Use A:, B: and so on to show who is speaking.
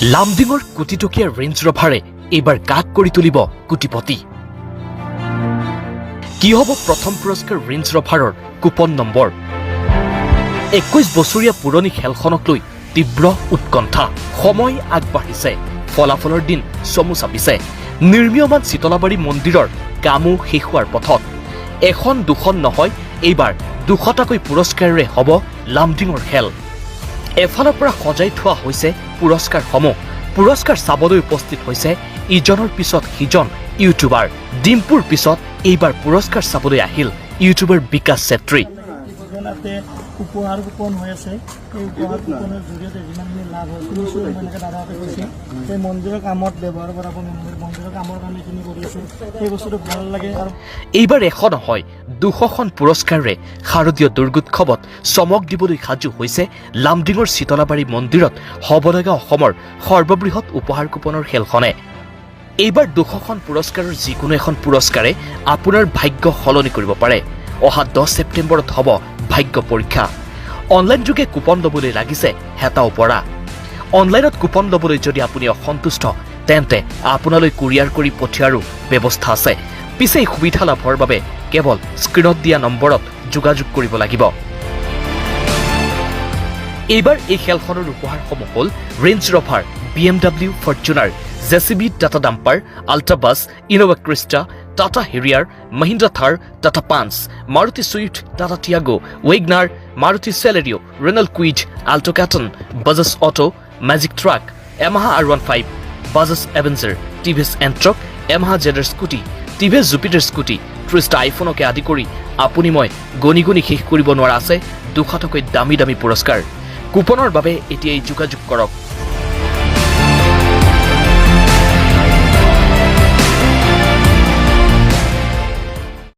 A: লামডিঙৰ কোটিটকীয়া ৰেঞ্জ ৰভাৰে এইবাৰ কাক কৰি তুলিব কোটিপতি। কি হ'ব প্ৰথম পুৰস্কাৰ ৰেঞ্জ ৰভাৰৰ কুপন নম্বৰ। 21 বছৰীয়া পুৰণি খেলখনক লৈ তীব্ৰ উৎকণ্ঠা। সময় আগবাঢ়িছে, ফলাফলৰ দিন চমু চাপিছে। নিৰ্মীয়মান চিতলাবাৰী মন্দিৰৰ কামো শেষ হোৱাৰ পথত। এখন দুখন নহয়, এইবাৰ 200টাকৈ পুৰস্কাৰেৰে হ'ব লামডিঙৰ খেল। এফালৰ পৰা সজাই থোৱা হৈছে পুৰস্কাৰসমূহ। পুৰস্কাৰ চাবলৈ উপস্থিত হৈছে ইজনৰ পিছত সিজন ইউটিউবাৰ। ডিম্পুৰ পিছত এইবাৰ পুৰস্কাৰ চাবলৈ আহিল ইউটিউবাৰ বিকাশ চেত্ৰী।
B: উপহাৰ কুপন হৈ আছে, এই উপহাৰ কুপনৰ জৰিয়তে যিমানখিনি লাভ হয় শুনিছোঁ, এনেকৈ দাদাহঁতে কৈছে সেই মন্দিৰৰ কামত ব্যৱহাৰ কৰা মন্দিৰৰ কামৰ কাৰণে এইখিনি কৰি আছে, সেই বস্তুটো ভাল লাগে। আৰু
A: এইবাৰ 100 নহয় 200খন পুৰস্কাৰেৰে শাৰদীয় দুৰ্গোৎসৱত চমক দিবলৈ সাজু হৈছে লামডিঙৰ চিতলাবাৰী মন্দিৰত হ'ব লগা অসমৰ সৰ্ববৃহৎ উপহাৰ কুপনৰ খেলখনে। এইবাৰ 200খন পুৰস্কাৰৰ যিকোনো এখন পুৰস্কাৰে আপোনাৰ ভাগ্য সলনি কৰিব পাৰে। অহা 10 ছেপ্টেম্বৰত হ'ব ভাগ্য পৰীক্ষা। অনলাইন যোগে কুপন ল'বলৈ লাগিছে হেতাও পৰা। অনলাইনত কুপন ল'বলৈ যদি আপুনি অসন্তুষ্ট, তেন্তে আপোনালৈ কুৰিয়াৰ কৰি পঠিয়াৰো ব্যৱস্থা আছে। পিছে এই সুবিধা লাভৰ বাবে কেৱল স্ক্ৰীণত দিয়া নম্বৰত যোগাযোগ কৰিব লাগিব। এইবাৰ এই খেলখনৰ উপহাৰসমূহ হ'ল Range Rover, BMW Fortuner, JCB Tata dumper, Ultra bus, Innova Crysta, Tata Harrier, Mahindra Thar, Tata Punch, Maruti Swift, Tata Tiago, WagonR, Maruti Celerio, Renault Kwid, Alto K ten, Bajaj auto, Magic truck, Yamaha R15, Bajaj Avenger, TVS Ntorq, Yamaha ZR scooty, TVS Jupiter scooty, 30টা আইফোনকে আদি কৰি আপুনি মই গণি গণি শেষ কৰিব নোৱাৰা আছে 200টাকৈ দামী দামী পুৰস্কাৰ। কুপনৰ বাবে এতিয়াই যোগাযোগ কৰক